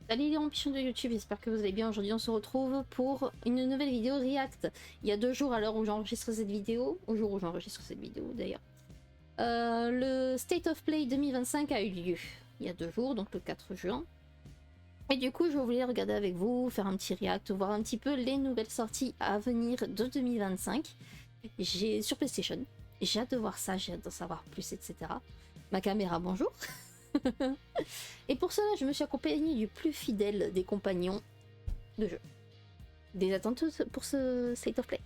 Salut les rampichons de YouTube, j'espère que vous allez bien. Aujourd'hui on se retrouve pour une nouvelle vidéo React. Il y a 2 jours à l'heure où j'enregistre cette vidéo, au jour où j'enregistre cette vidéo d'ailleurs. Le State of Play 2025 a eu lieu il y a 2 jours, donc le 4 juin. Et du coup je voulais regarder avec vous, faire un petit React, voir un petit peu les nouvelles sorties à venir de 2025. J'ai sur PlayStation, j'ai hâte de voir ça, j'ai hâte d'en savoir plus, etc. Ma caméra, bonjour. Et pour cela, je me suis accompagnée du plus fidèle des compagnons de jeu. Des attentes pour ce State of Play.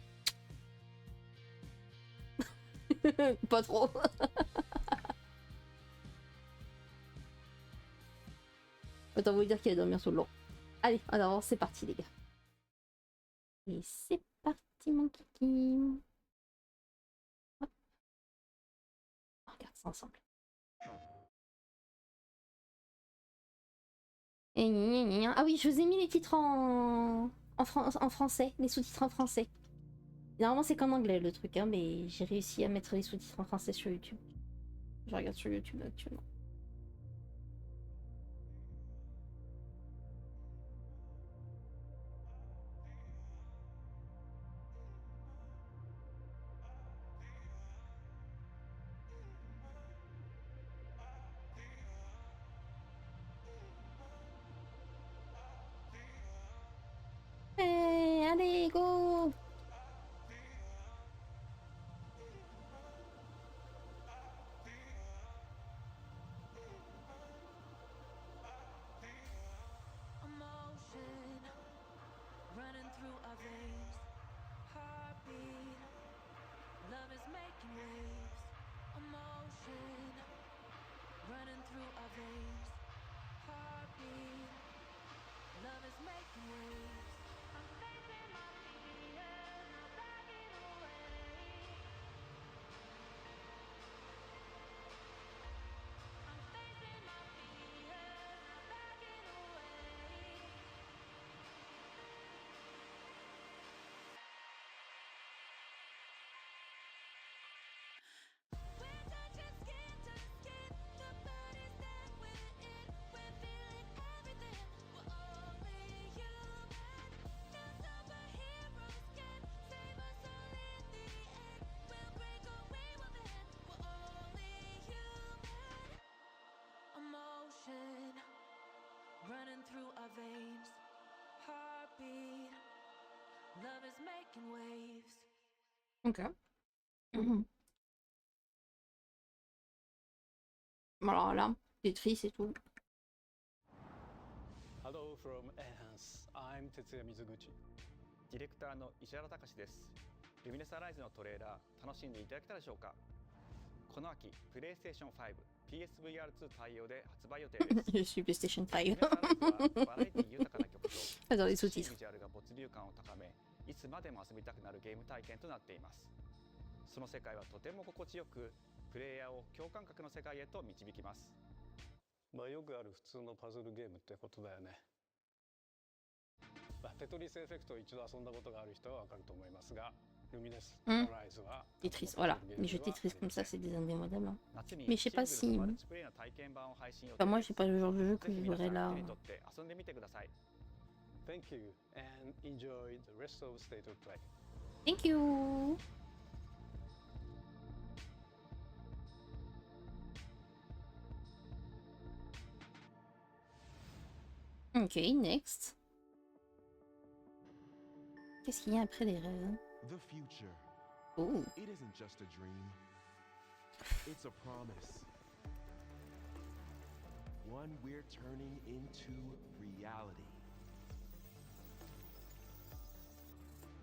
Pas trop. Autant vous dire qu'il va dormir sous l'eau. Allez, alors c'est parti les gars. Et c'est parti mon kiki. Hop. On regarde ça ensemble. Ah oui, je vous ai mis les titres en français, les sous-titres en français. Normalement c'est qu'en anglais le truc, hein, mais j'ai réussi à mettre les sous-titres en français sur YouTube. Je regarde sur YouTube actuellement. Hey, allez, go! Running through our veins, heartbeat. Love is making waves, emotion. Running through our veins, heartbeat. Love is making waves. I'm facing my fears, not backing away. I'm facing my fears, not backing away. We're touching skin to skin, the body's that we're in. We're feeling everything, we're only human. No superheroes can save us all in the end. We'll break away with it, we're only human. Emotion running through our veins, heartbeat. Love is making waves. Ok. Bon alors là, Tetris et tout. Hello from Enhance. I'm Tetsuya Mizuguchi. ディレクターの石原隆です。ルミネスアライズのトレーラー楽しんでいただけたでしょうか。この秋、PlayStation 5、PSVR2 対応で発売予定です。Je suis PlayStation 5. ルミネスアライズはバラエティ豊かな曲と J'adore les 美しい sous-titres. ビジュアルが没入感を高め、いつまでも遊びたくなるゲーム体験となっています。その世界はとても心地よく、プレイヤーを共感覚の世界へと導きます。まあよくある普通のパズルゲームってことだよね。テトリスエフェクトを一度遊んだことがある人はわかると思いますが、ルミネスアライズは Tetris, voilà. Les jeux Tetris comme ça, c'est des indémodables. Hein. Mais je sais pas si... Enfin, moi, c'est pas le genre de jeu que je voudrais là. Thank you and enjoy the rest of State of Play. Thank you! Ok, next. Qu'est-ce qu'il y a après les rêves? The future. Oh. It isn't just a dream. It's a promise. One we're turning into reality.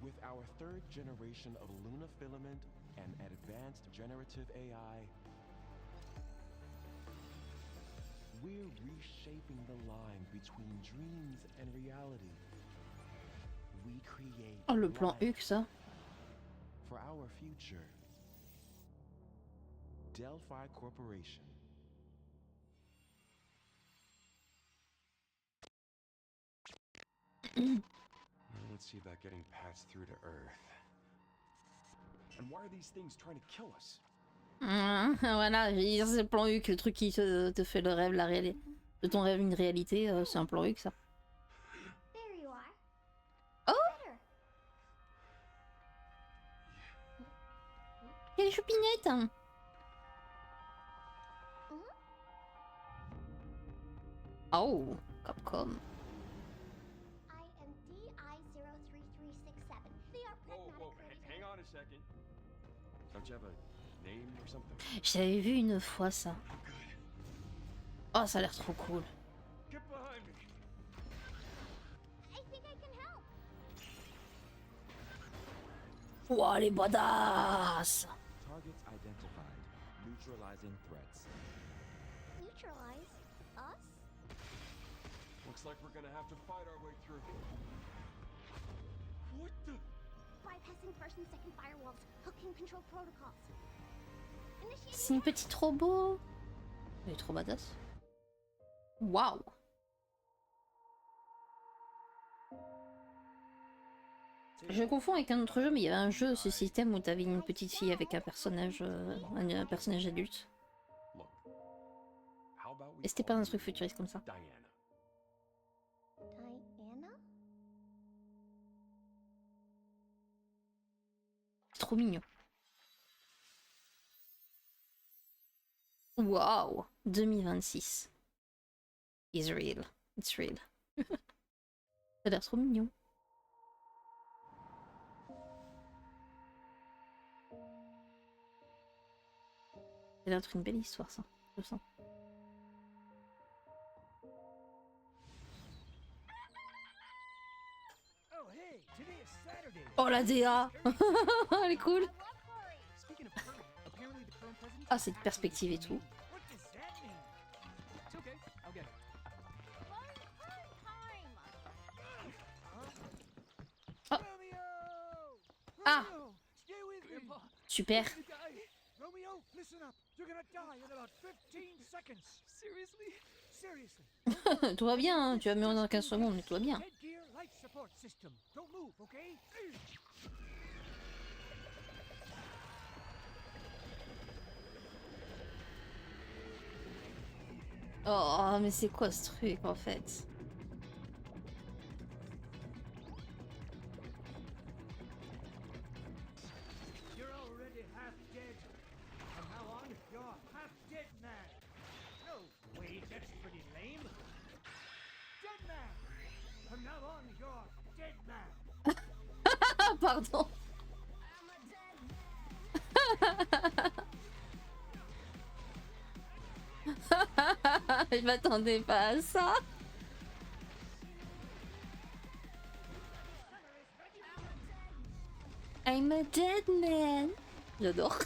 With our 3rd generation of Luna Filament and advanced generative AI, we're reshaping the line between dreams and reality. We create Oh, le plan life Huck, ça. for our future. Delphi Corporation. Let's see about getting passed through to Earth. And why are these things trying to kill us? Voilà, c'est le plan Huck, le truc qui te fait le rêve, la réalité. De ton rêve une réalité, c'est un plan Huck, ça. quelle choupinette hein. Oh, Capcom. I am DI-03367. They are pragmatic Hang on a second. Don't you have a name or something? Je l'avais vu une fois ça. Oh, ça a l'air trop cool. Get behind me. I think I can help. Ouah, les badass. Targets identified. Neutralizing threats. Neutralize us? Looks like we're gonna have to fight our way through. What the? Bypassing first and second firewalls. Hooking control protocols. Initiating. C'est une petite robot. Elle est trop badass. Waouh. Je confonds avec un autre jeu, mais il y avait un jeu, ce système où t'avais une petite fille avec un personnage adulte. Look. How about we Et c'était pas call un truc you futuriste comme ça. Diana? Diana? C'est trop mignon. Waouh. 2026. It's real. It's real. Ça a l'air trop mignon. Ça a l'air d'être une belle histoire, ça. Je le sens. Oh, hey, today is Saturday. Oh, la DA. Elle est cool. Speaking of current, apparently the current president. Ah, cette perspective et tout. What does that mean? It's okay, I'll get it. Oh. Romeo! Ah. Romeo, stay with me. Super. You're gonna die. Romeo, listen up. You're gonna die in about 15 seconds. Seriously? Seriously. Tout va bien, hein. Tu vas mourir dans 15 secondes, mais tout va bien. Headgear life support system. Don't move, okay? Oh, mais c'est quoi ce truc en fait? You're already half dead. From now on, you're half dead man. No, wait, that's pretty lame. Dead man. From now on, you're dead man. Ah, pardon. Je m'attendais pas à ça. I'm a dead man. J'adore.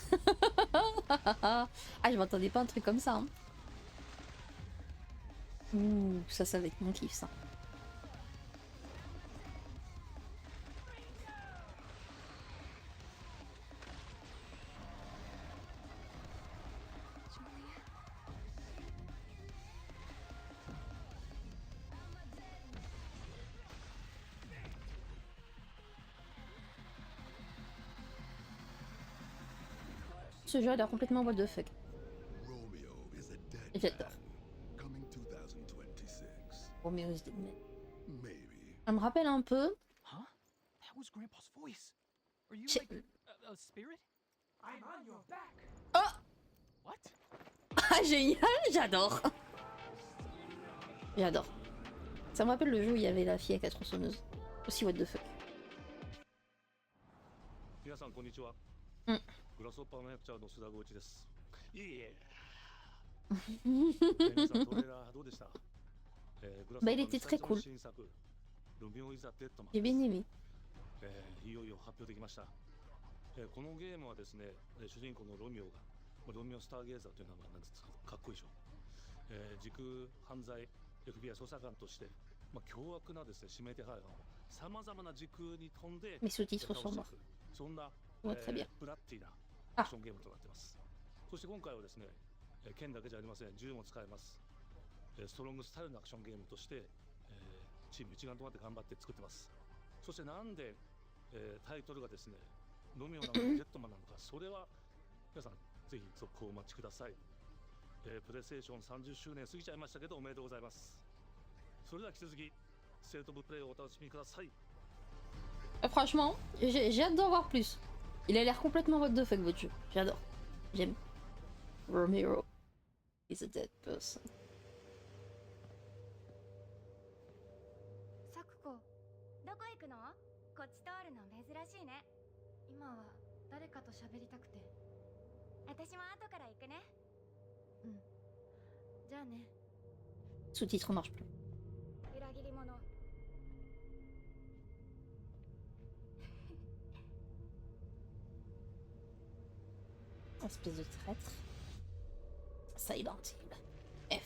Ah, je m'attendais pas à un truc comme ça. Hein. Ouh, ça va être mon kiff, ça. Ce jeu a l'air complètement what the fuck. Romeo is a dead J'adore. man. Coming 2026. Romeo is dead man. Maybe. Ça me rappelle un peu. Huh? That was Grandpa's voice. Are you Shit. like a spirit? I'm on your back. Oh. What? Ah, génial, j'adore. J'adore. Ça me rappelle le jeu où il y avait la fille avec la tronçonneuse. Aussi what the fuck. 皆さんこんにちは。うんグラスホッパーマネージャーの須田剛一です。いえいえ。皆さんトレーラーどうでした？グラスホッパ Bah, il ー était très の cool. 新作ロミオイザデッドマン J'ai bien aimé. いよいよ発表できました。このゲームはですね、主人公のロミオがロミオスターゲーザーという名前なんですがかっこいいでしょ。時空犯罪 FBI 捜査官として、凶悪なですね指名手配犯をさまざまな時空に飛んで Mes sous-titres 倒 sont してい morts. くそんな Ouais, très bien. ブラッティーなあアクションゲームとなっています。そして今回はですね、剣だけじゃありません、銃も使えます。ストロングスタイルのアクションゲームとして、チーム一丸となって頑張って作ってます。そしてなんで、タイトルがですね、ロミオなのかジェットマンなのか、それは皆さんぜひ続行をお待ちください。プレイステーション30周年過ぎちゃいましたけどおめでとうございます。それでは引き続きステートオブプレイをお楽しみください。Franchement, j'ai hâte d'en voir plus. Il a l'air complètement what the fuck votre jeu. J'adore. J'aime. Romero is a dead person. サクコ、どこ行くの？こっち通るの珍しいね。今は誰かと喋りたくて。私も後から行くね。うん。じゃあね。 Sous-titres marche plus. 裏切り者。 Espèce de traître. Silent Hill. F.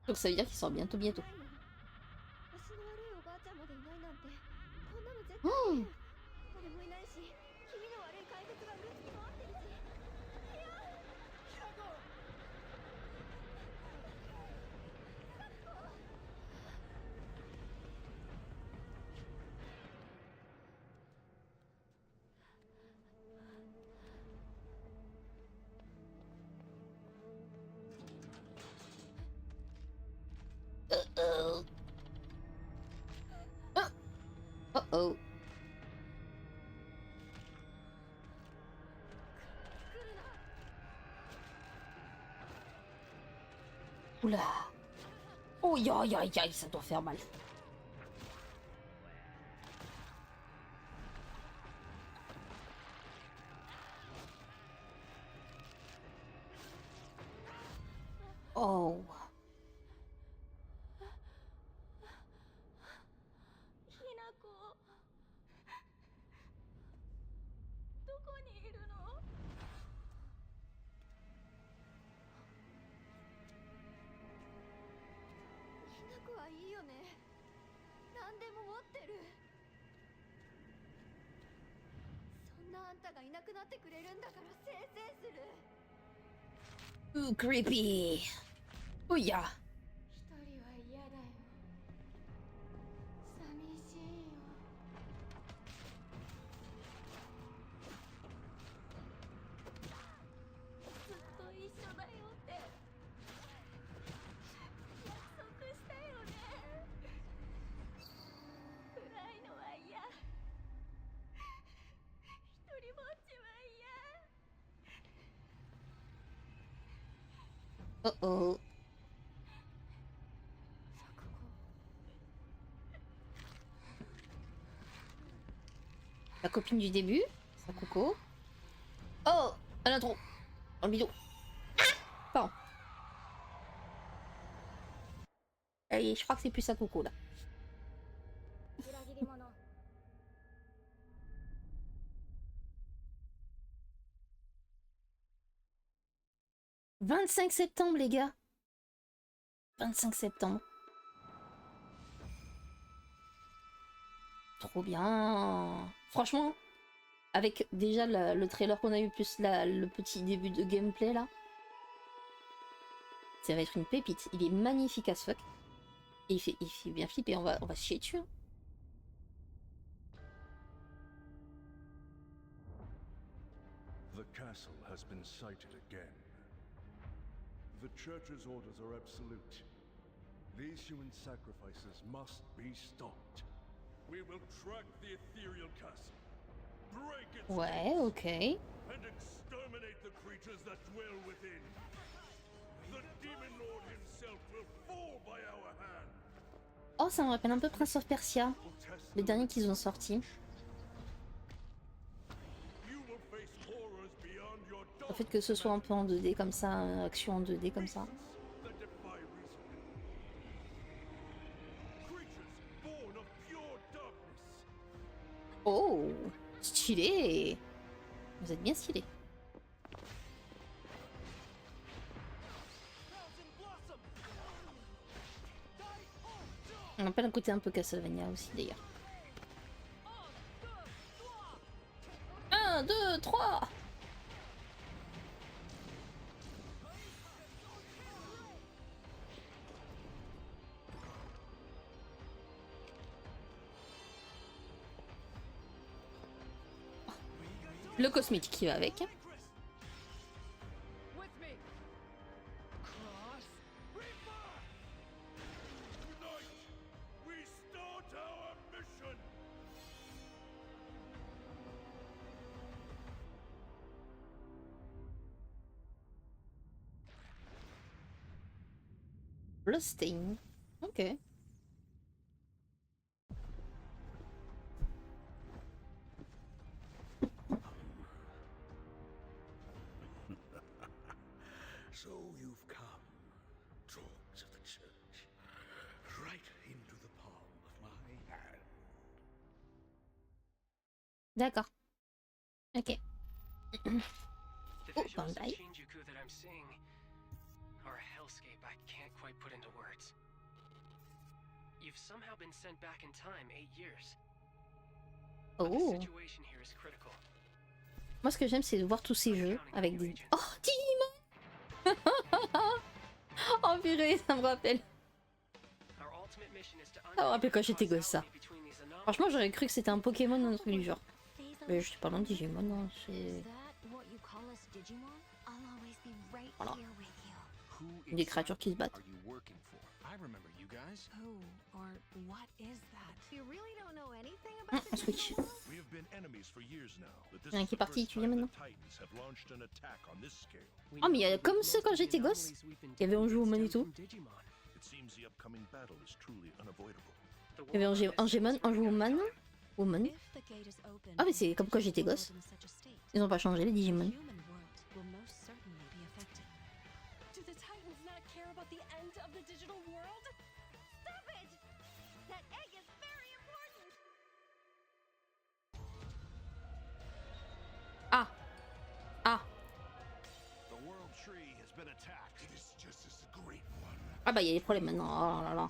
Donc ça veut dire qu'il sort bientôt. 足の悪いおばあちゃんまでいないなんて、こんなの絶対嫌。誰もいないし、気味の悪い怪物がうろつき回ってるし。Uh-oh. Uh-oh. Oula. Oh, aïe, aïe, aïe, aïe, ça doit faire mal. Oh. ひなこ、どこにいるの？ひなこはいいよね。何でも持ってる。そんなあんたがいなくなってくれるんだからせいせいする。 Ooh, creepy. Oh, yeah. 一人は嫌だよ。寂しいよ。ずっと一緒だよって約束したよね。暗いのは嫌。一人ぼっちは嫌。 Uh-oh. La copine du début, sa coco. Oh, à l'intro. Dans le bidon. Ah, pardon. Allez, je crois que c'est plus sa coco là. 裏切り者。 25 septembre, les gars. 25 septembre. Trop bien. Franchement, avec déjà le trailer qu'on a eu, plus le petit début de gameplay là, ça va être une pépite. Il est magnifique as fuck. Et il fait bien flipper, on va se chier dessus. Hein. The castle has been sighted again. The Church's orders are absolute. These human sacrifices must be stopped. We will track the ethereal castle, break its Ouais, gates, ok. and exterminate the creatures that dwell within. The Demon Lord himself will fall by our hand. Oh, ça me rappelle un peu Prince of Persia, We'll test le the dernier qu'ils ont sorti. You will face horrors beyond your Le fait que ce soit un peu en 2D comme ça, action en 2D comme ça. that defy reason. Creatures born of pure darkness. Oh, stylé. Vous êtes bien stylé. On appelle un côté un peu Castlevania aussi d'ailleurs. 1, 2, 3. Le cosmétique qui va avec. With me. Cross. Reaper. Tonight, we start our mission. Bloodstain. Ok. So you've come, dogs of the church, right into the palm of my hand. D'accord. Ok. The Oh, visuals of Bandai. Shinjuku that I'm seeing are a hellscape I can't quite put into words. You've somehow been sent back in time 8 years. But the Oh. situation here is critical. Moi, ce que j'aime, c'est de voir tous ces jeux avec des. Oh, Digimon. Oh purée, ça me rappelle. Our ultimate mission is to Ça me rappelle quand j'étais gosse, ça. between these anomalies. Franchement, j'aurais cru que c'était un Pokémon ou un truc du genre. Mais je suis pas loin de Digimon, non. C'est. What you call us Digimon? I'll always be right Voilà. here with you. Des créatures qui se battent. Are you working for? I remember you guys. Who or what is that? You really don't know anything Un Switch. We have been enemies for years now, but this Il y en a un is qui est the parti, first tu viens time the maintenant. Titans have launched an attack on this scale. Oh, mais il y a comme ceux quand j'étais gosse. Il y avait Angemon et tout. It seems the upcoming battle is truly unavoidable. Il y avait Angemon, Angemon. Woman. If the gate is open, Ah, mais c'est comme quand j'étais gosse. in such a state, Ils ont pas changé les Digimon. human world will most certainly be affected. Do the Titans not care about the end of the digital world? Stop it! That egg is very important! Ah. Ah. The world tree has been attacked. It is just as great one. Ah bah il y a des problèmes maintenant. Oh là là.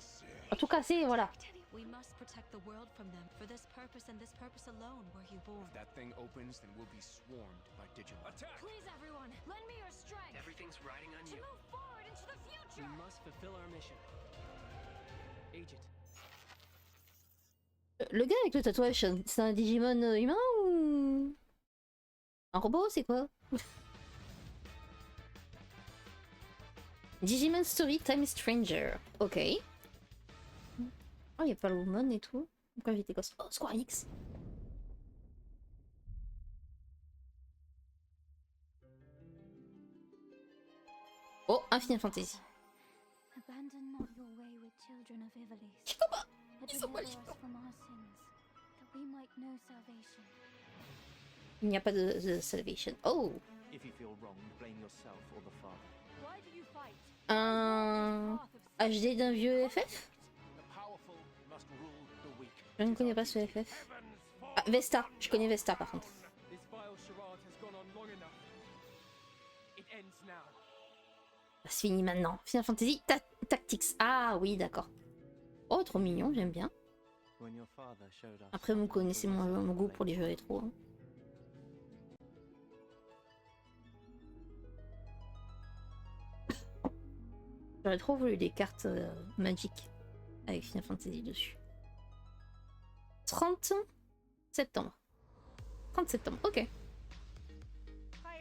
En tout cas, c'est voilà. We must protect the world from them. For this purpose and this purpose alone were you born. If that thing opens, then we'll be swarmed by Digimon. Attack! Please, everyone, lend me your strength Everything's riding on to you. move forward into the We future. must fulfill our mission. Agent, Le gars avec le tatouage, c'est un Digimon humain ou un robot? C'est quoi? Digimon Story Time Stranger. Ok. Oh, il y a pas le Woman et tout. Quand j'étais gosse. Oh, Square Enix. Oh, un Final Fantasy. Abandon not your way with children of Ivalice. Chikoba! But Ils sont pas deliver us from our sins, that we might know salvation. Il n'y a pas de salvation. Oh! If you feel wrong, blame yourself or the father. Why do you fight? Un HD d'un vieux FF? The powerful must rule the weak. Je ne connais pas ce FF. Ah, Vesta. Je connais Vesta par contre. This vile charade has gone on long enough. It ends now. C'est fini maintenant. Final Fantasy Tactics. Ah oui, d'accord. Oh, trop mignon, j'aime bien. When your father showed us. Après, vous connaissez mon goût pour les jeux rétro. Hein. J'aurais trop voulu des cartes Magic avec Final Fantasy dessus. 30 septembre. 30 septembre, ok. Hi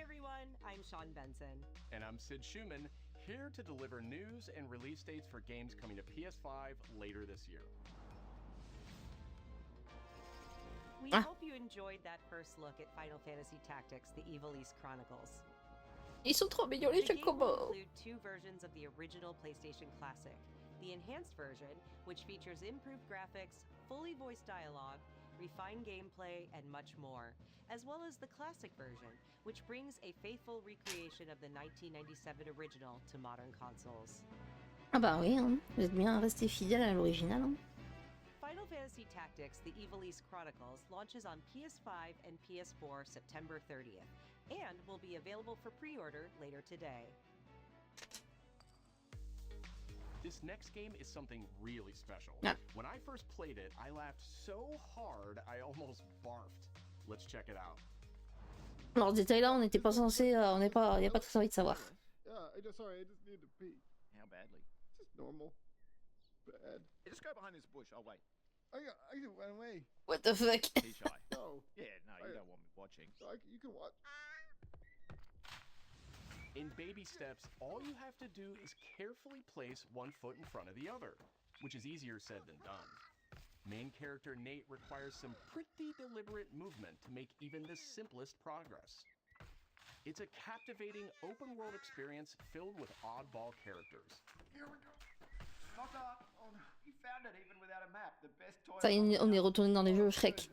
everyone, I'm Sean Benson. And I'm Sid Schumann, here to deliver news and release dates for games coming to PS5 later this year. We Ah. hope you enjoyed that first look at Final Fantasy Tactics: The Evil East Chronicles. Ils sont trop mignons les The game will chocobos. include two versions of the original PlayStation Classic. The enhanced version, which features improved graphics, fully voiced dialogue, refined gameplay, and much more, as well as the classic version, which brings a faithful recreation of the 1997 original to modern consoles. Ah bah oui, hein. Vous êtes bien resté fidèle à l'original. Hein. Final Fantasy Tactics: The Evil East Chronicles launches on PS5 and PS4 September 30th, and will be available for pre-order later today. This next game is something really special. Ah. When I first played it, I laughed so hard I almost barfed. Let's check it out. Alors, ce détail-là, on n'était pas censé. On n'est pas. Il n'y a pas très envie de savoir. Sorry, I just need to pee. How badly? Just normal. Bad. Just go behind this bush. I'll wait. I can run away. What the fuck? Be shy. No. Yeah, no, you don't want me watching. You can watch. In baby steps, all you have to do is carefully place one foot in front of the other, which is easier said than done. Main character Nate requires some pretty deliberate movement to make even the simplest progress. It's a captivating open-world experience filled with oddball characters. Here we go. Ça y est, on est retourné dans les jeux Shrek.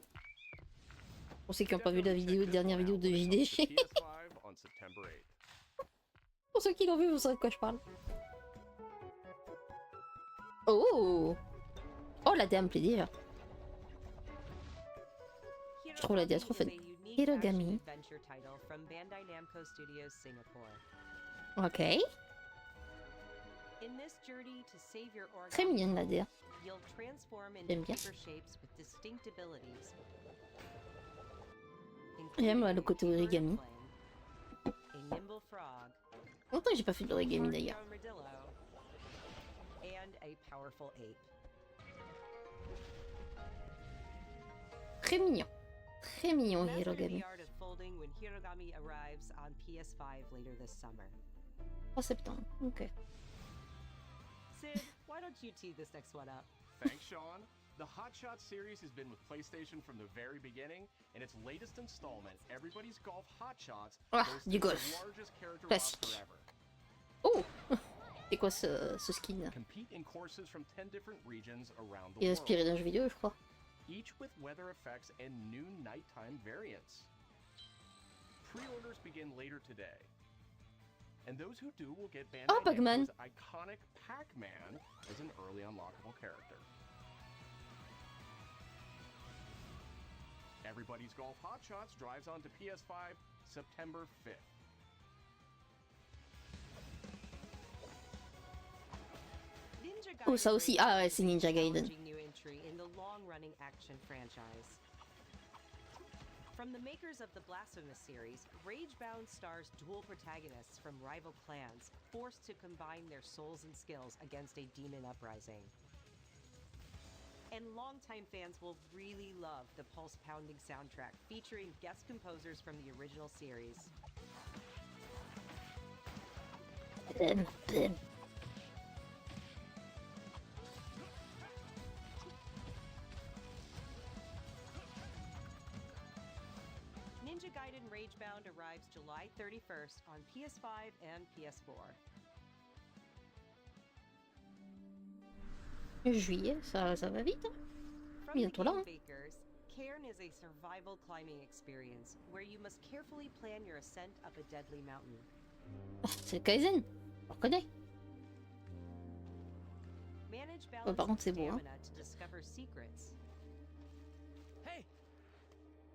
Pour ceux qui n'ont pas vu la dernière vidéo de JD. PS5 on September 8th. Pour ceux qui l'ont vu, vous saurez de quoi je parle. Oh! Oh, la DA me plaît déjà. Je trouve la DA trop fun. Hirogami. Adventure title from Bandai Namco Studios Singapore. Ok. In this journey to save your Très origami mignonne la DA. you'll transform into J'aime bien. paper shapes with distinct abilities. J'aime le côté origami. A nimble frog, Longtemps que j'ai pas fait d'origami d'ailleurs. armadillo, and a powerful ape. Très mignon. Très mignon Master Hirogami. the art of folding when Hirogami arrives on PS5 later this summer. 3 septembre. Ok. Sid, why don't you tee this next one up? Thanks, Sean. The Hot Shots series has been with PlayStation from the very beginning, and its latest installment, Everybody's Golf Hot Shots, Ah, boasts du the golf. largest character Classique. roster ever. Oh! C'est quoi ce skin? Compete in courses from 10 different regions around the Il est world, inspiré d'un jeu vidéo, je crois. each with weather effects and new nighttime variants. Pre-orders begin later today. And those who do will get Bandai Oh, Pac-Man. Namco's iconic Pac-Man as an early unlockable character. Everybody's Golf Hot Shots drives onto PS5 September 5th. Ninja Gaiden Oh, ça aussi. Ah ouais, c'est Ninja Gaiden. challenging new entry in the long-running action franchise. From the makers of the Blasphemous series, Ragebound stars dual protagonists from rival clans, forced to combine their souls and skills against a demon uprising. And longtime fans will really love the pulse-pounding soundtrack featuring guest composers from the original series. Ninja Gaiden Ragebound arrives July 31st on PS5 and PS4. Juillet, ça va vite. Hein. From Bientôt the là. Game Hein. Bakers, Cairn is a survival climbing experience where you must carefully plan your ascent up a deadly mountain. Oh, c'est Kaizen. On reconnaît. Manage Oh, par balance contre, c'est beau. Hein. stamina to discover secrets. Hey,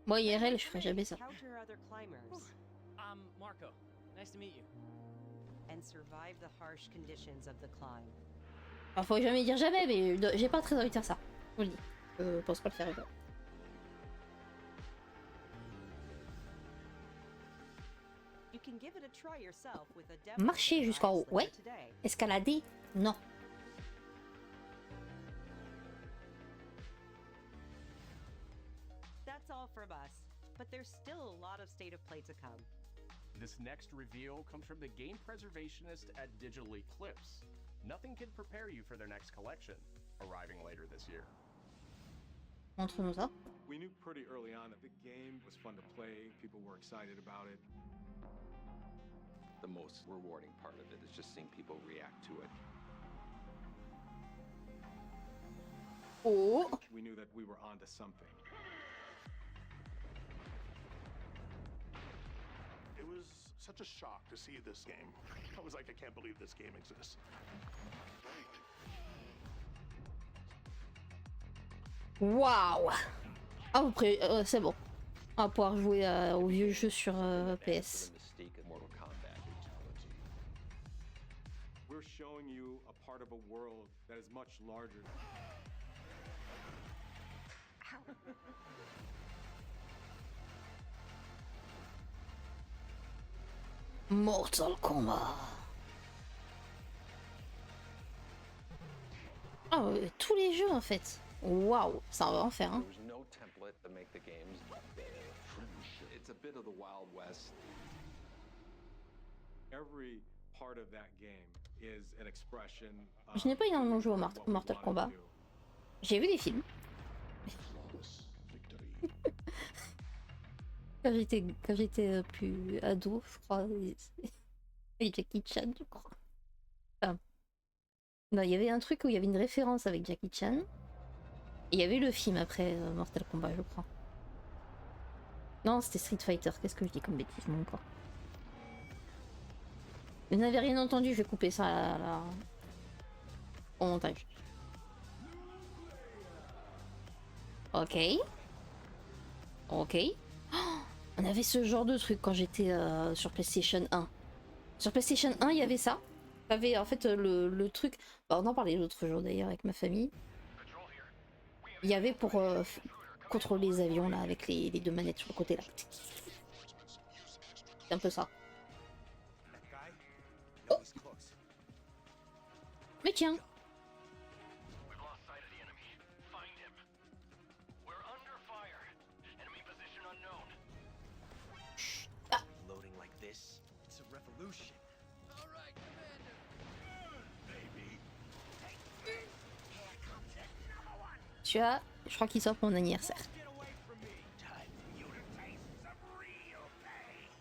Moi, IRL, je ferais jamais ça. Encounter other climbers I'm Marco. Nice to meet you. and survive the harsh conditions of the climb. Alors, faut jamais dire jamais, mais j'ai pas très envie de faire ça. Je vous le dis. Je pense pas le faire. You can give it a try yourself with a demo Marcher that jusqu'en haut, arrives ouais. later today. Escalader, non. That's all from us, but there's still a lot of State of Play to come. This next reveal comes from the game preservationist at Digital Eclipse. Nothing can prepare you for their next collection, arriving later this year. Montre-nous ça. We knew pretty early on that the game was fun to play, people were excited about it. The most rewarding part of it is just seeing people react to it. Oh! We knew that we were onto something. It was such a shock to see this game. I was like, I can't believe this game exists. Waouh! Ah, c'est bon. On va pouvoir jouer au vieux jeu sur PS. We're showing you a part of a world that is much larger. Mortal Kombat. Ah, tous les jeux en fait. Waouh, ça va en faire. Hein. There was no template to make the games. It's a bit of the Wild West. Every part of that game is an expression Je n'ai pas énormément joué au Mortal Kombat. J'ai vu des films. Quand j'étais plus ado, je crois. Et Jackie Chan, je crois. Enfin, Non, il y avait un truc où il y avait une référence avec Jackie Chan. Et il y avait le film après Mortal Kombat, je crois. Non, c'était Street Fighter. Qu'est-ce que je dis comme bêtise, mon corps. Vous n'avez rien entendu, je vais couper ça au montage. Ok. Ok. Oh, on avait ce genre de truc quand j'étais sur PlayStation 1. Sur PlayStation 1, il y avait ça. Il y avait en fait le truc... Bah, on en parlait l'autre jour d'ailleurs avec ma famille. Il y avait pour contrôler les avions là avec les deux manettes sur le côté là. C'est un peu ça. Oh. Mais tiens. Loading like this, it's a revolution. All right, Commander. Baby. Tu as, je crois qu'il sort pour mon anniversaire.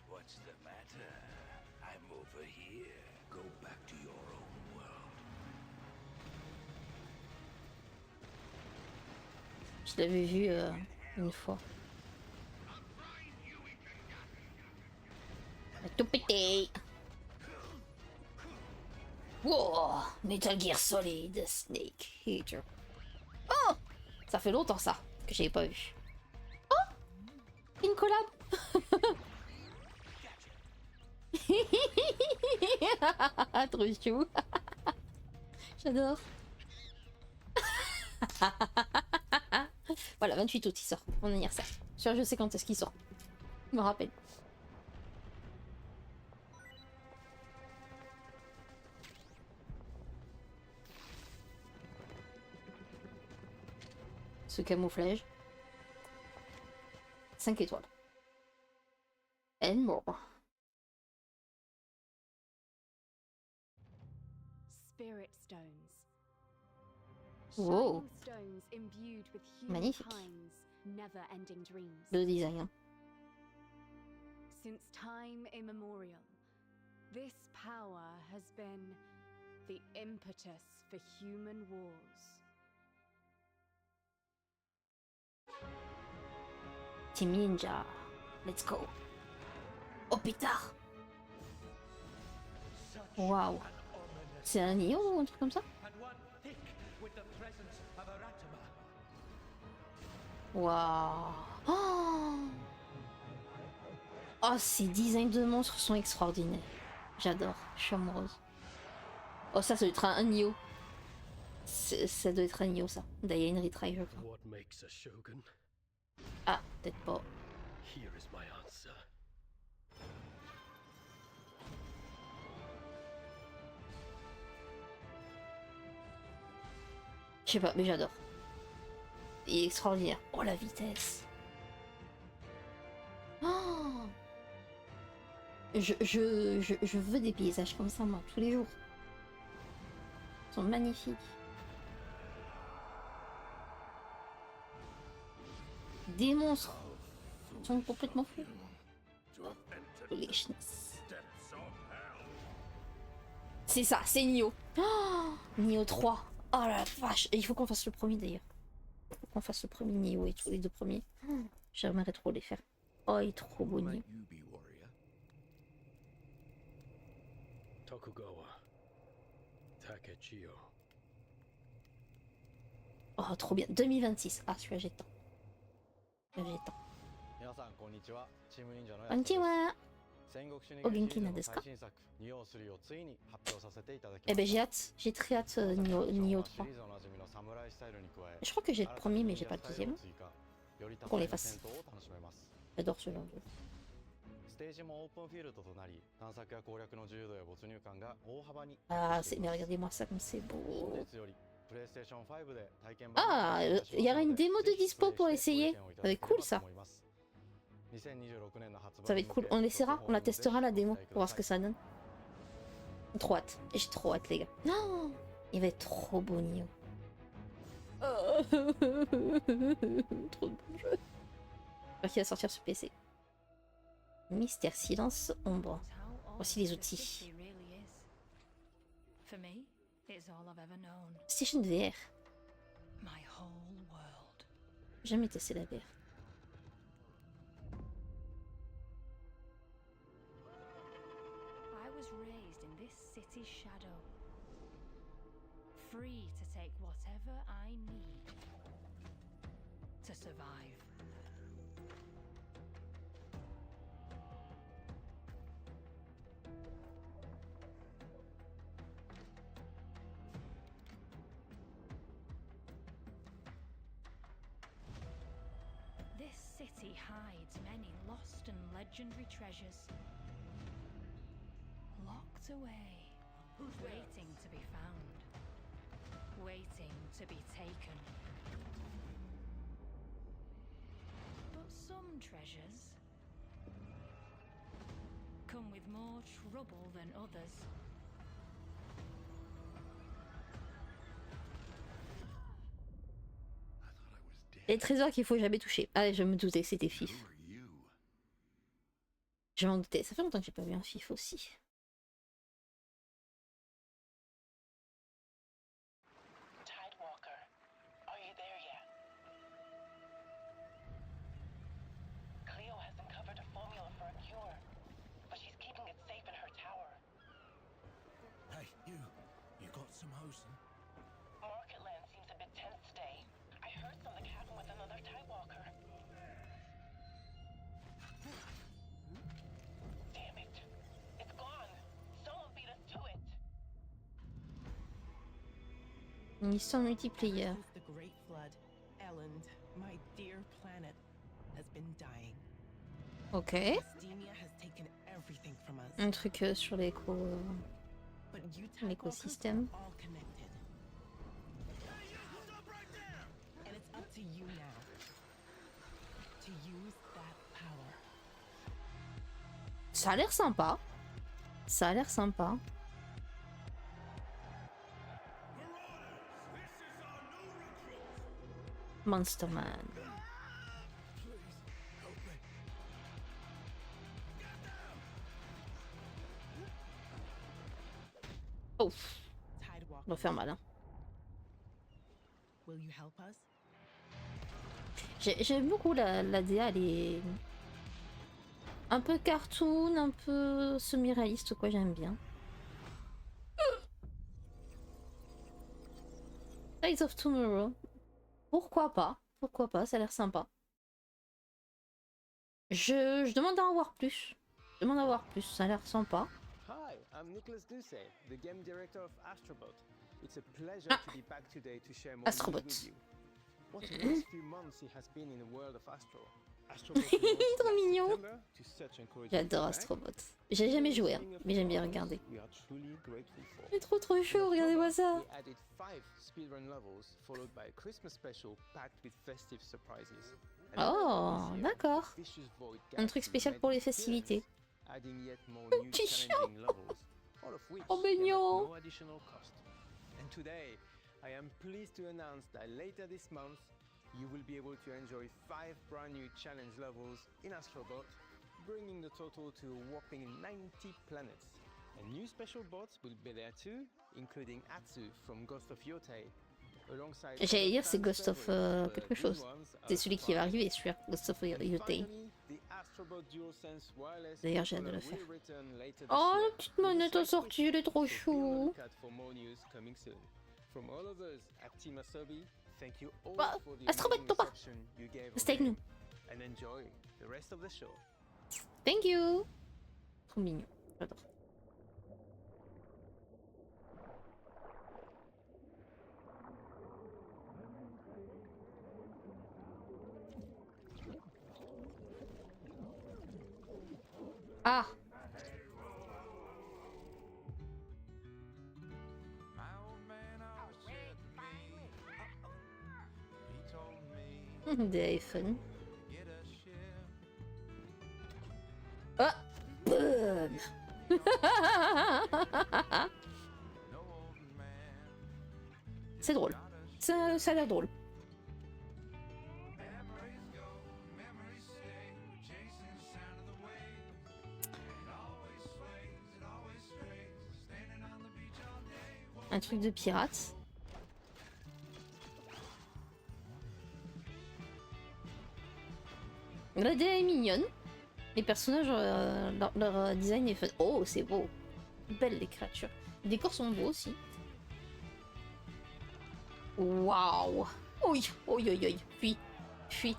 What's the matter? I'm over here. Go back to your own world. Je l'avais vu une fois. On a tout pété. Wow, Metal Gear Solid Snake Eater. Oh, ça fait longtemps ça que j'avais pas vu. Oh, une collab. Trop chou. J'adore. Voilà, 28 août il sort, mon anniversaire. Je sais quand est-ce qu'il sort. Je me rappelle. Ce camouflage. 5 étoiles. And more. Spirit stones. Wow. Shining stones imbued with Magnifique. humankind's never-ending dreams. Le design. Hein. Since time immemorial, this power has been the impetus for human wars. Team Ninja. Let's go. Au pétard. Waouh. C'est un Nioh ou un truc comme ça? Waouh. Oh, oh, ces designs de monstres sont extraordinaires. J'adore. Je suis amoureuse. Oh, ça doit être un Nioh. Ça doit être un Nioh, ça. D'ailleurs, une retry, je crois. What makes a shogun? Ah, peut-être pas. Here is my answer. Je sais pas, mais j'adore. Il est extraordinaire. Oh, la vitesse. Oh, je veux des paysages comme ça, moi, tous les jours. Ils sont magnifiques. Des monstres. Ils sont complètement fous. Foolishness. C'est ça, c'est Nioh. Oh, Nioh 3. Oh la vache. Et il faut qu'on fasse le premier d'ailleurs. Il faut qu'on fasse le premier Nioh et tous les deux premiers. Oh, j'aimerais trop les faire. Oh, il est trop beau Nioh. Tokugawa. Takechio. Oh, trop bien. 2026. Ah, celui-là, j'ai le temps. Celui-là, j'ai le temps. Konnichiwa. O genki nan desu ka? Eh ben j'ai hâte, j'ai très hâte Nioh 3. Je crois que j'ai le premier mais j'ai pas le deuxième. Faut qu'on les fasse. J'adore ce genre de jeu. Ah, mais regardez-moi ça comme c'est beau. Ah, il y aura une démo de dispo pour essayer. Ça va être cool ça. Ça va être cool, on l'essaiera, on la testera la démo pour voir ce que ça donne. Trop hâte, j'ai trop hâte les gars. Non, il va être trop beau Nioh. Trop de bon jeu. J'espère qu'il va sortir sur PC. Mystère, silence, ombre. Voici les outils. For me, It's all I've ever known. PlayStation VR. My whole world. Jamais testé la VR. I was raised in this city's shadow. Free to take whatever I need to survive. This city hides many lost and legendary treasures. Locked away, waiting to be found, waiting to be taken. But some treasures come with more trouble than others. Les trésors qu'il faut jamais toucher. Ah, je me doutais que c'était FIF. Je m'en doutais. Ça fait longtemps que j'ai pas vu un FIF aussi. Tidewalker, are you there yet? Cleo has uncovered a formula for a cure, but she's keeping it safe in her tower. Hey, you got some hosing? Marketland seems a bit tense today. I heard something happen with another Tidewalker. Damn it. It's gone. Someone beat us to it. Une histoire multiplayer. Since the Great Flood, Elend, my dear planet, has been dying. Ok. Astemia has taken everything from us. Un truc sur But you Tidewalkers l'écosystème. are all connected. And it's up to you now to use that power. Ça a l'air sympa. Ça a l'air sympa. Monster Man. Oh. Tidewalker, On va faire mal, hein. will you help us? J'aime beaucoup la DA, elle est un peu cartoon, un peu semi-réaliste, quoi, j'aime bien. Tides of Tomorrow. Pourquoi pas? Pourquoi pas? Ça a l'air sympa. Je demande à en voir plus. Je demande à en voir plus, ça a l'air sympa. Hi, I'm Nicholas Duce, the game director of Astrobot. It's a pleasure to be back today to share more Astrobot. news with you. What a nice few months it has been in the world of Astro. Astrobot Trop mignon. to such encouraging J'adore feedback. Astrobot. J'ai jamais joué, hein, mais j'aime bien regarder. We are truly grateful for. Il est trop chaud, regardez-moi ça. We added 5 speedrun levels, followed by a Christmas special packed with festive surprises. Oh, d'accord. Un truc spécial pour les festivités. Adding yet more Un new petit chat. challenging levels, all of which Oh, came at mignon. no additional cost. And today, I am pleased to announce that later this month, you will be able to enjoy 5 brand new challenge levels in Astrobot, bringing the total to a whopping 90 planets. And new special bots will be there too, including Atsu from Ghost of Yotei. Alongside J'allais other dire c'est fan Ghost of favorites, quelque new chose. ones C'est are celui qui va arriver sur Ghost of And Yotei. finally, the Astrobot DualSense wireless D'ailleurs, j'ai hâte de controller le faire. will return later this Oh, year. la petite manette en sortie, elle est trop So be on the chou. lookout for more news coming soon. From all of us at Team Asobi, thank you all Bah, for the Astrobot, amazing papa. reception you gave Reste avec already. nous. And enjoy the rest of the show. Thank you. Trop mignon. J'adore. Ah. Des iPhones. Ah. Boom. C'est drôle. Ça a l'air drôle. truc de pirate. La DA est mignonne. Les personnages, leur design est fun. Oh, c'est beau. Belles les créatures. Les décors sont beaux aussi. Waouh. Oui, oui, oui, oui. Fuis, fuis.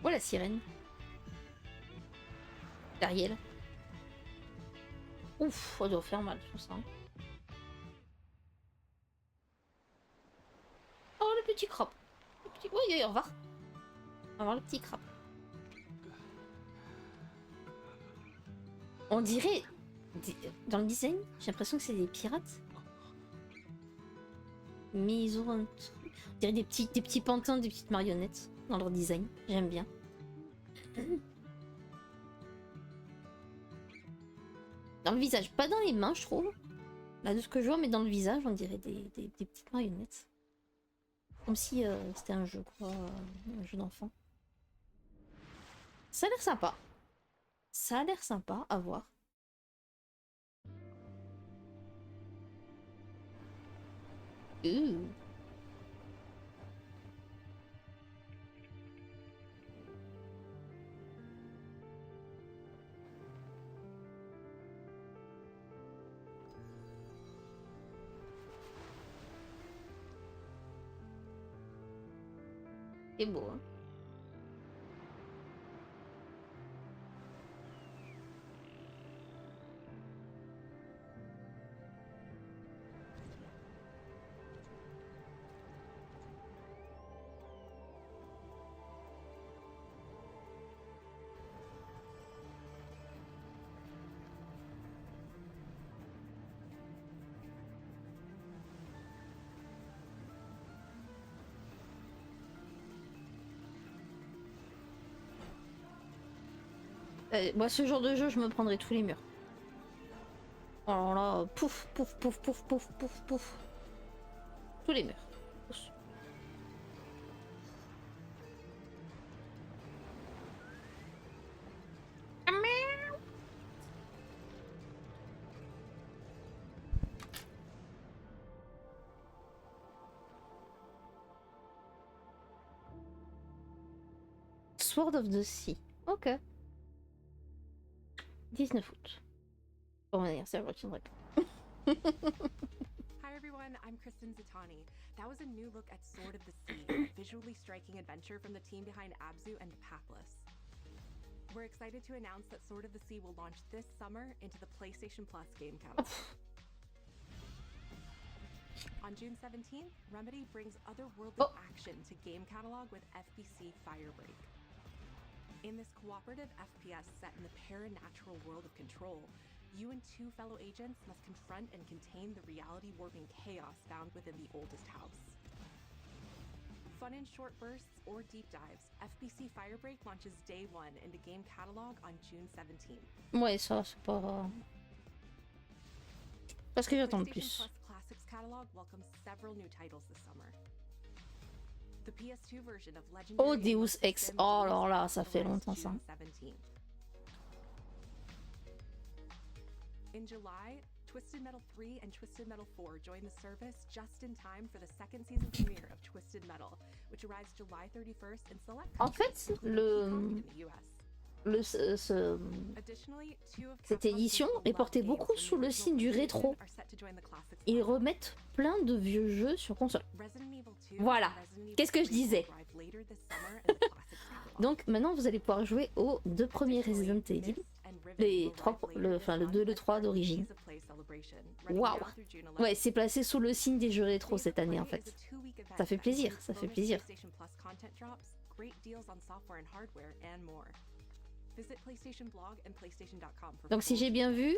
Oh la sirène. Ariel. Ouf, ça doit faire mal tout ça. Oh le petit crabe. Le petit... Oui, oui, au revoir. On va voir le petit crabe. On dirait... Dans le design, j'ai l'impression que c'est des pirates. Mais ils ont un truc... On dirait des petits pantins, des petites marionnettes dans leur design. J'aime bien. Dans le visage, pas dans les mains, je trouve. Là, de ce que je vois, mais dans le visage, on dirait des petites marionnettes. Comme si c'était un jeu, quoi. Un jeu d'enfant. Ça a l'air sympa. Ça a l'air sympa à voir. C'est beau, hein. Moi, ce genre de jeu, je me prendrais tous les murs. Alors là, pouf, pouf, pouf, pouf, pouf, pouf, pouf. Tous les murs. Tous. Sword of the Sea. Ok. 19 août. Pour mon anniversaire, je retiendrai pas. Hi everyone, I'm Kristen Zatani. That was a new look at Sword of the Sea, a visually striking adventure from the team behind Abzu and Pathless. We're excited to announce that Sword of the Sea will launch this summer into the PlayStation Plus game catalog. On June 17th, Remedy brings otherworldly action to game catalog with FBC Firebreak. In this cooperative FPS set in the paranatural world of Control, you and two fellow agents must confront and contain the reality-warping chaos found within the oldest house. Fun in short bursts or deep dives, FBC Firebreak launches day one into game catalog on June 17th. Ouais, ça, c'est pas... Parce que j'attends le PlayStation plus. Plus Classics catalog welcomes several new titles this summer. The PS2 version of Legendary Oh, Deus Ex. Oh, alors là, ça fait longtemps ça. In July, Twisted Metal 3 and Twisted Metal 4 join the service just in time for the second season premiere of Twisted Metal, which arrives July 31st in select En countries, fait, including the US. Additionally, two of cette édition est portée beaucoup sous le signe du rétro. are set to join the classics. Ils remettent plein de vieux jeux sur console. Resident Evil 2 Voilà. and Resident Evil Qu'est-ce que je 3 disais? arrive later this summer in the classics catalog. Donc maintenant, vous allez pouvoir jouer aux deux premiers Resident Evil. Les trois, le 2 et le 3 d'origine. Waouh! Ouais, c'est placé sous le signe des jeux rétro cette année en fait. Ça fait plaisir, ça fait plaisir. PlayStation Plus content drops, great deals on software and hardware, and more. Visit PlayStation Blog and PlayStation.com for Donc si j'ai bien vu,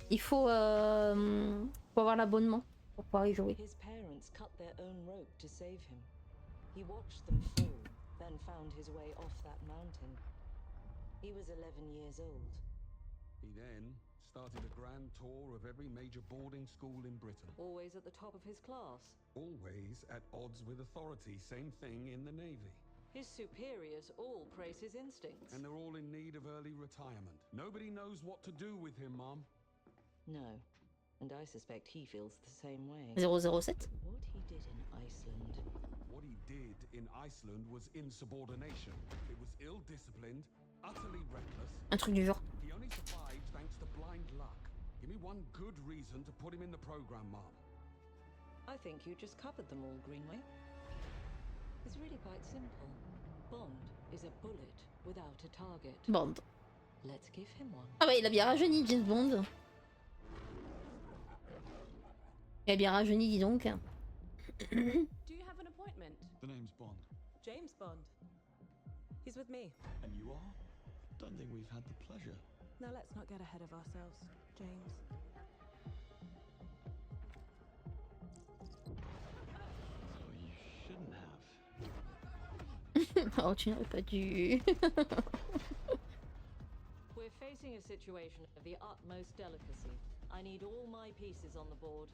il faut avoir l'abonnement pour pouvoir y jouer. His parents cut their own rope to save him. He watched them fall, then found his way off that mountain. He was 11 years old. He then started a grand tour of every major boarding school in Britain. Always at the top of his class. Always at odds with authority, same thing in the Navy. His superiors all praise his instincts. And they're all in need of early retirement. Nobody knows what to do with him, Mom. No. And I suspect he feels the same way. 007. What he did in Iceland. What he did in Iceland was insubordination. It was ill-disciplined, utterly reckless. Un truc du genre. He only survived thanks to blind luck. Give me one good reason to put him in the program, Mom. I think you just covered them all, Greenway. It's really quite simple. Bond is a bullet without a target. Bond. Let's give him one. Ah ouais, il a bien rajeuni, James Bond. Il a bien rajeuni, dis donc. Do you have an appointment? The name's Bond. James Bond. He's with me. And you are? Don't think we've had the pleasure. Now let's not get ahead of ourselves, James. So you shouldn't have. Oh, tu n'aurais pas dû. We're facing a situation of the utmost delicacy. I need all my pieces on the board.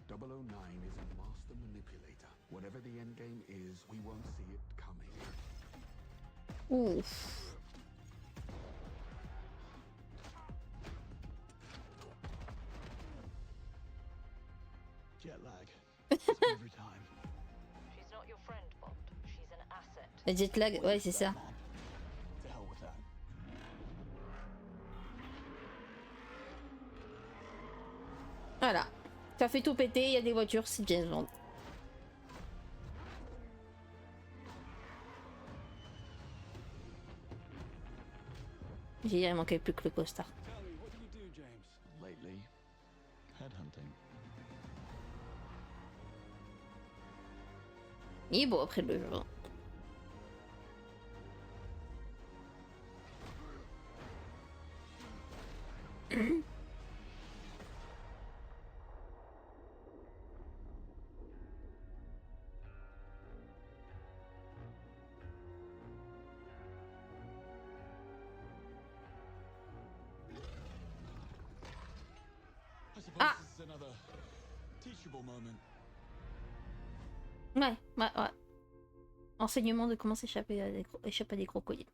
009 is a master manipulator. Whatever the endgame is, we won't see it coming. Oof. Jet lag. Every time. She's not your friend, Bond. She's an asset. La jet lag, ouais, c'est ça. To hell with that. Voilà. Ça fait tout péter, il y a des voitures, c'est James Bond. J'ai dit, il manquait plus que le costard. Tell me, what do you do, James? Lately, headhunting. Il est beau après le jeu. I suppose this is another teachable moment. Ouais, ouais, ouais. Enseignement de comment s'échapper à des crocodiles.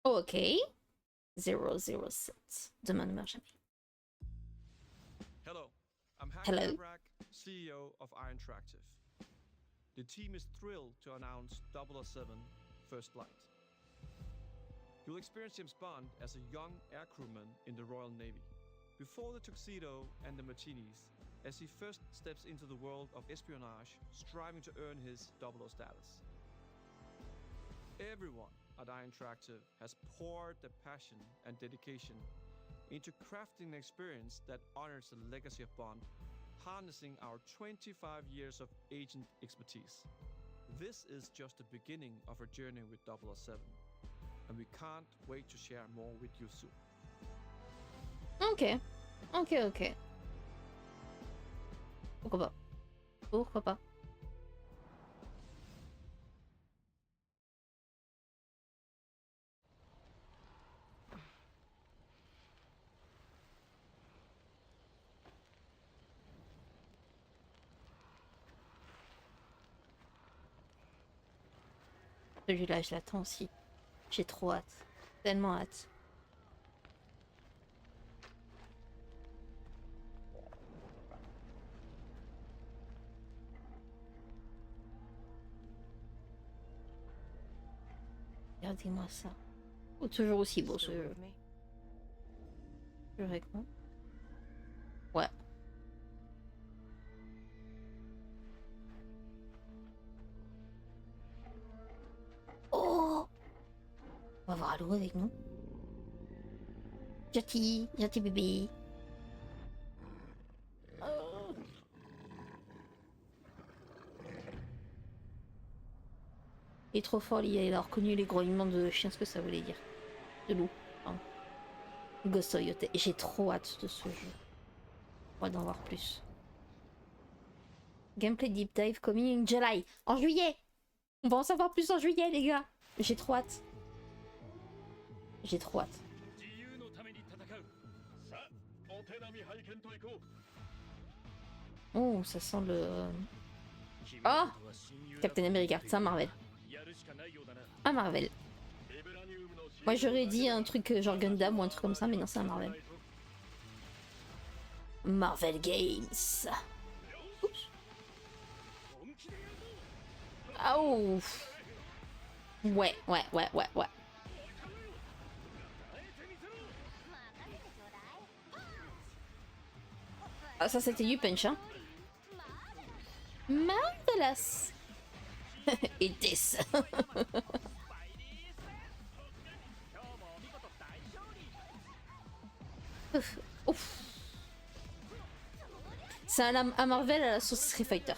Ok. 007. Demain ne meurt jamais. Hello, I'm Hank Hello. Abrak, CEO of Iron Interactive. The team is thrilled to announce 007 First Flight. You'll experience James Bond as a young aircrewman in the Royal Navy. Before the tuxedo and the martinis, as he first steps into the world of espionage, striving to earn his 00 status. Everyone at Iron Interactive has poured their passion and dedication into crafting an experience that honors the legacy of Bond, harnessing our 25 years of agent expertise. This is just the beginning of our journey with 007, and we can't wait to share more with you soon. Ok. Ok, ok. Pourquoi pas? Pourquoi pas? Celui-là, je l'attends aussi. J'ai trop hâte. Tellement hâte. Regardez-moi ça. Oh, toujours aussi beau ce jeu. Je réponds. Ouais. Oh! On va voir Halo avec nous. Gentil bébé. Oh. Il est trop fort, il a reconnu les grognements de chien, ce que ça voulait dire. De loup. Pardon. Ghost Coyote. J'ai trop hâte de ce jeu. On va en voir plus. Gameplay Deep Dive coming in July. En juillet! On va en savoir plus en juillet, les gars. J'ai trop hâte. J'ai trop hâte. Oh, ça sent le... Oh, Captain America, c'est un Marvel. Un Marvel. Moi j'aurais dit un truc genre Gundam ou un truc comme ça, mais non, c'est un Marvel. Marvel Games. Oups. Ah ouf. Ouais. Ah, ça c'était du punch, hein. Marvelous. Et this. Ouf. C'est un Marvel à la sauce Street Fighter.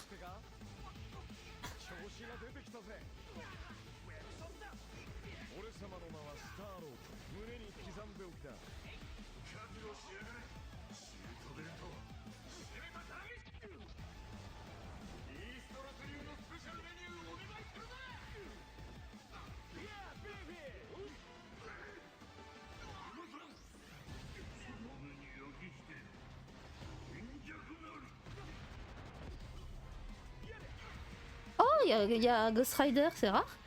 Oh, il y a Ghost Rider, c'est rare.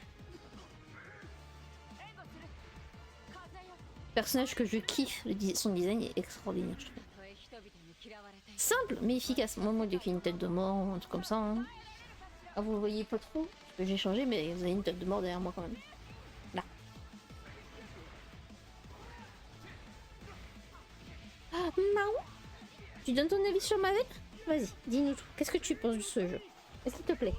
Personnage que je kiffe, son design est extraordinaire, je trouve. Simple mais efficace. Moi, dès qu'il y a une tête de mort, un truc comme ça. Hein. Ah, vous le voyez pas trop parce que j'ai changé, mais vous avez une tête de mort derrière moi quand même. Là. Ah, Mao, tu donnes ton avis sur Marvel? Vas-y, dis-nous tout. Qu'est-ce que tu penses de ce jeu? Est-ce qu'il te plaît?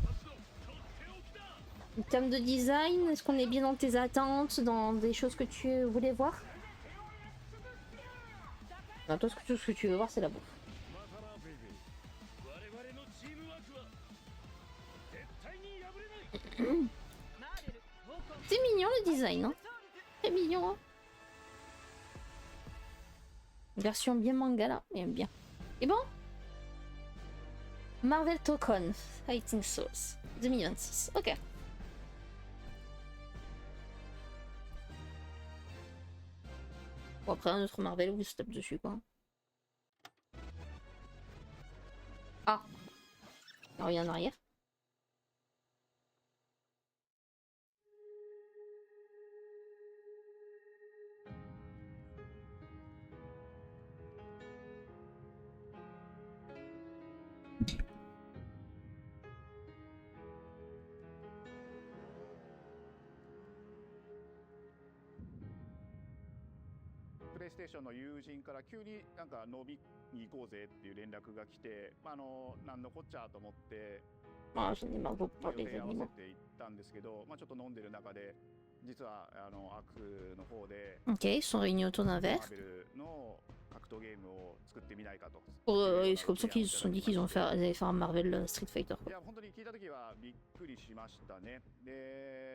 En termes de design, est-ce qu'on est bien dans tes attentes, dans des choses que tu voulais voir? Non, toi, tout ce que tu veux voir, c'est la bouffe. C'est mignon le design, hein. Très mignon, hein. Version bien manga là, j'aime bien. Et bon, Marvel Token Fighting Souls 2026, ok. Bon, après un autre Marvel où il se tape dessus quoi. Ah, il revient en arrière.プレイステーションの友人から急になんか飲みに行こうぜっていう連絡が来て、なんのこっちゃと思って、予定合わせて行ったんですけど、ちょっと飲んでる中で、実はアクの方で、Ok, ils sont réunis autour d'un verre. マーベルの格闘ゲームを作ってみないかと。C'est comme ça qu'ils se sont dit qu'ils allaient faire un Marvel Street Fighter. いや本当に聞いた時はびっくりしましたね。で、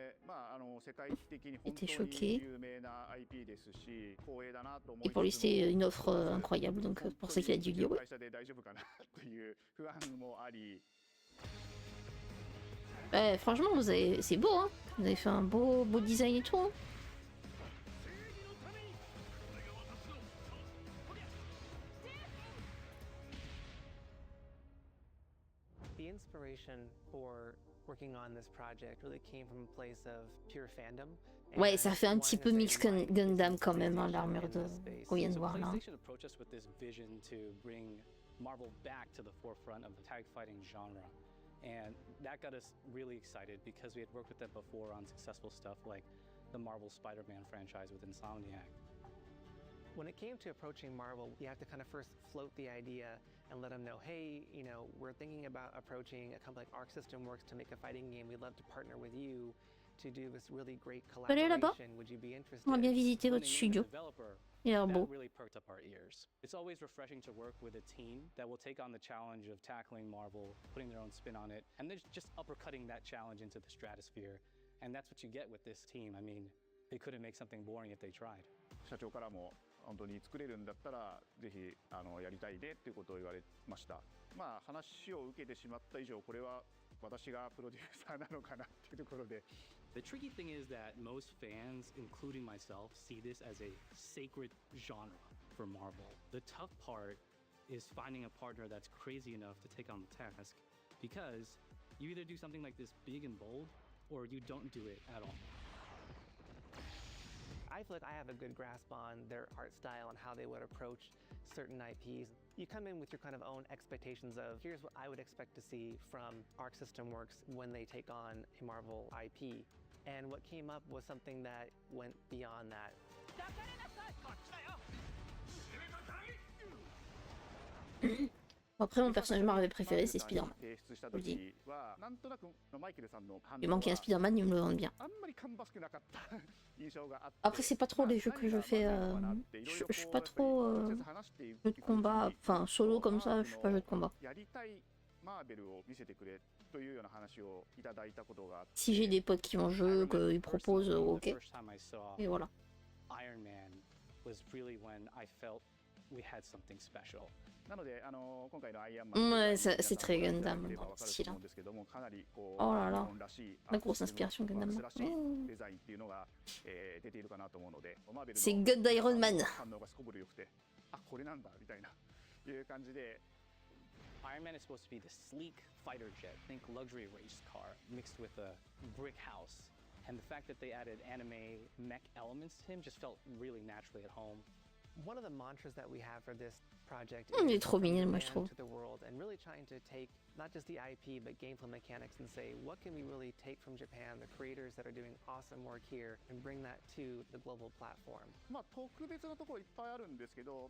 世界的に本当に有名な IP ですし、光栄だなと思いつつも。Et pour lui, c'est une offre incroyable, donc pour ça qu'il a dit oui. 会社で大丈夫かなという不安もあり。Franchement, c'est beau, hein. Vous avez fait un beau design et tout. Hein. The inspiration for working on this project really came from a place of pure fandom. Ouais, ça fait un petit peu mix Gundam quand même, hein, l'armure de qu'on vient de voir là. Marvel back to the forefront of the tag fighting genre. And that got us really excited because we had worked with them before on successful stuff like the Marvel Spider-Man franchise with Insomniac. When it came to approaching Marvel, you have to kind of first float the idea and let them know, hey, you know, we're thinking about approaching a company like Arc System Works to make a fighting game. We'd love to partner with you to do this really great collaboration. Would you be interested? On va bien visiter votre studio. Il a l'air beau. That really perked up our ears. It's always refreshing to work with a team that will take on the challenge of tackling Marvel, putting their own spin on it, and then just uppercutting that challenge into the stratosphere. And that's what you get with this team. I mean, they couldn't make something boring if they tried. 社長からも本当に作れるんだったらぜひやりたいねっていうことを言われました。話を受けてしまった以上これは私がプロデューサーなのかなっていうところで。The tricky thing is that most fans, including myself, see this as a sacred genre for Marvel. The tough part is finding a partner that's crazy enough to take on the task, because you either do something like this big and bold, or you don't do it at all. I feel like I have a good grasp on their art style and how they would approach certain IPs. You come in with your kind of own expectations of, here's what I would expect to see from Arc System Works when they take on a Marvel IP. And what came up was something that went beyond that. Après, mon personnage Marvel préféré, c'est Spider-Man. Je vous le dis. Il manquait un Spider-Man, ils me le vendent bien. Après, c'est pas trop les jeux que je fais. Je suis pas trop jeu de combat. Enfin, solo comme ça, je suis pas jeu de combat. Si j'ai des potes qui ont jeu, qu'ils proposent, ok. Et voilà. Iron Man was really when I felt we had something special. Ouais, c'est très Gundam, le style. Hein. Oh là là, la grosse inspiration Gundam. C'est God d'Iron Man. Iron Man is supposed to be the sleek fighter jet, think luxury race car, mixed with a brick house. And the fact that they added anime mech elements to him just felt really naturally at home. One of the mantras that we have for this project il est trop mignon, moi je trouve. To the world and really trying to take not just the IP but gameplay mechanics and say what can we really take from Japan, the creators that are doing awesome work here, and bring that to the global platform. 特別なところいっぱいあるんですけど、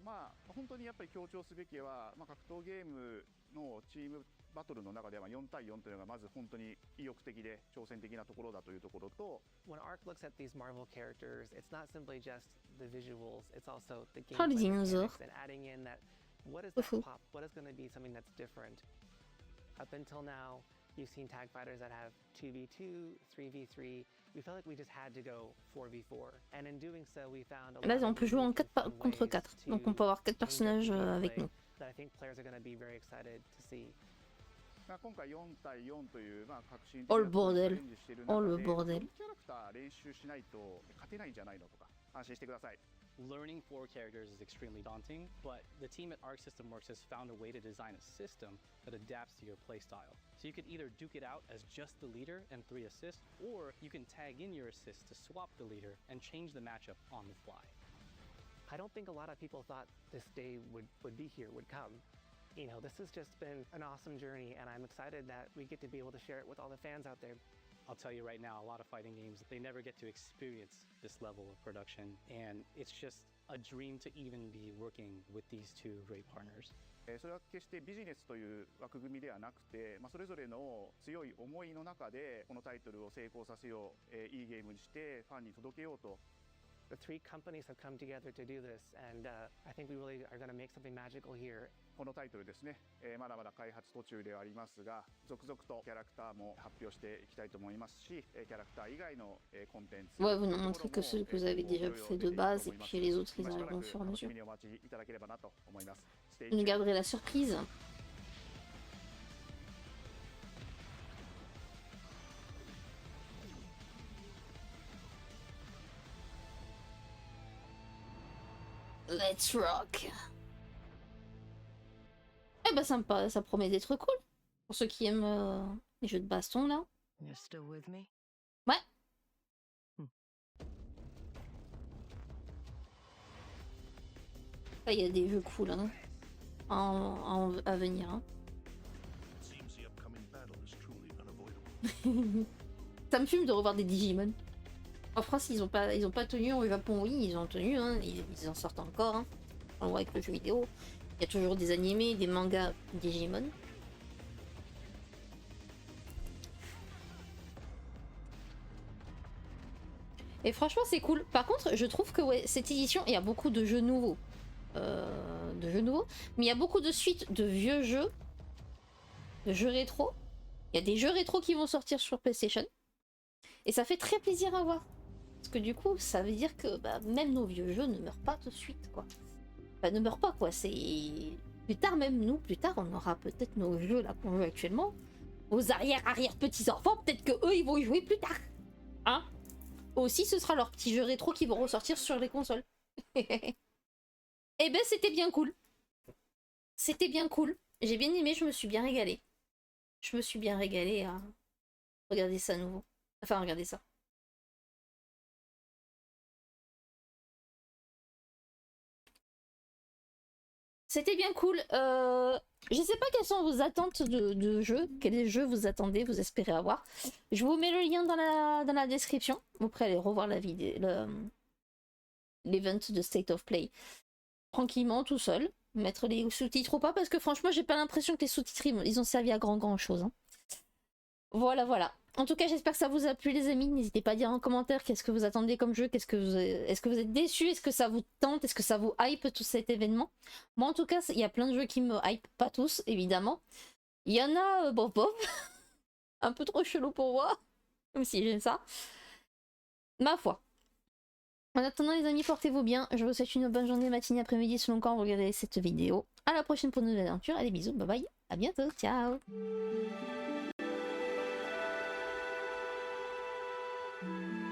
本当にやっぱり強調すべきは、格闘ゲームのチームバトルの中では4対4というのがまず本当に意欲的で挑戦的なところだというところと、 When Arc looks at these Marvel characters, it's not simply just the visuals, it's also the Oh, les gameplay dinosaures. mechanics and adding in that what is that pop, what is going to be something that's different. Up until now, you've seen tag fighters that have 2v2, 3v3. We felt like we just had to go 4v4. And in doing so, we found a Là, lot on of peut jouer en really 4 contre 4. Donc on peut avoir 4 personnages avec nous. that I think players are going to be very excited to see. 今回4対4という革新的 Oh な le チャ bordel. レンジしている Oh 中 le で、 bordel. キャラクター練習しないと勝てないんじゃないのとか安心してください。 Learning 4 characters is extremely daunting, but the team at Arc System Works has found a way to design a system that adapts to your playstyle. So you could either duke it out as just the leader and 3 assists, or you can tag in your assists to swap the leader and change the matchup on the fly. I don't think a lot of people thought this day would be here, would come. You know, this has just been an awesome journey, and I'm excited that we get to be able to share it with all the fans out there. I'll tell you right now, a lot of fighting games, they never get to experience this level of production, and it's just a dream to even be working with these two great partners. それは決してビジネスという枠組みではなくて、それぞれの強い思いの中でこのタイトルを成功させよう、いいゲームにしてファンに届けようと。 The 3 companies have come together to do this, and I think we really are going to make something magical here. このタイトルですね、まだまだ開発途中ではありますが、続々とキャラクターも発表していきたいと思いますし、キャラクター以外のコンテンツ。 Ouais, vous nous montrez que ceux que vous avez déjà fait de base, et puis les autres, ils arriveront au fur et à mesure. お待ちいただければなと思います。 Vous nous garderez la surprise. Let's rock. Eh bah sympa, ça promet d'être cool. Pour ceux qui aiment les jeux de baston là. You're still with me? Ouais. Là, il y a des jeux cool hein, à venir. Hein. Ça me fume de revoir des Digimon. En France, ils ont pas tenu, au Japon, oui, ils ont tenu, hein, ils en sortent encore. Hein. On le voit avec le jeu vidéo. Il y a toujours des animés, des mangas Digimon. Et franchement, c'est cool. Par contre, je trouve que ouais, cette édition, il y a beaucoup de jeux nouveaux. Mais il y a beaucoup de suites de vieux jeux. De jeux rétro. Il y a des jeux rétro qui vont sortir sur PlayStation. Et ça fait très plaisir à voir. Parce que du coup, ça veut dire que même nos vieux jeux ne meurent pas tout de suite, quoi. Enfin, ne meurent pas, quoi. C'est... Plus tard, même nous, plus tard, on aura peut-être nos jeux là qu'on joue actuellement. Aux arrière-petits-enfants, peut-être que eux, ils vont y jouer plus tard. Hein? Aussi, ce sera leurs petits jeux rétro qui vont ressortir sur les consoles. Eh ben, c'était bien cool. C'était bien cool. J'ai bien aimé, je me suis bien régalée. Je me suis bien régalée à regarder ça à nouveau. Enfin, regarder ça. C'était bien cool. Je sais pas quelles sont vos attentes de jeu. Quels jeux vous attendez, vous espérez avoir. Je vous mets le lien dans la description. Vous pourrez aller revoir la vidéo, l'event de State of Play. Tranquillement, tout seul. Mettre les sous-titres ou pas, parce que franchement, j'ai pas l'impression que les sous-titres, ils ont servi à grand chose. Hein. Voilà, voilà. En tout cas, j'espère que ça vous a plu, les amis. N'hésitez pas à dire en commentaire qu'est-ce que vous attendez comme jeu, est-ce que vous êtes déçus, est-ce que ça vous tente, est-ce que ça vous hype tout cet événement. Moi, en tout cas, il y a plein de jeux qui me hype, pas tous, évidemment. Il y en a, bof, un peu trop chelou pour moi, même si j'aime ça. Ma foi. En attendant, les amis, portez-vous bien. Je vous souhaite une bonne journée, matinée, après-midi, selon quand vous regardez cette vidéo. À la prochaine pour une nouvelle aventure. Allez, bisous, bye bye. À bientôt, ciao. Thank you.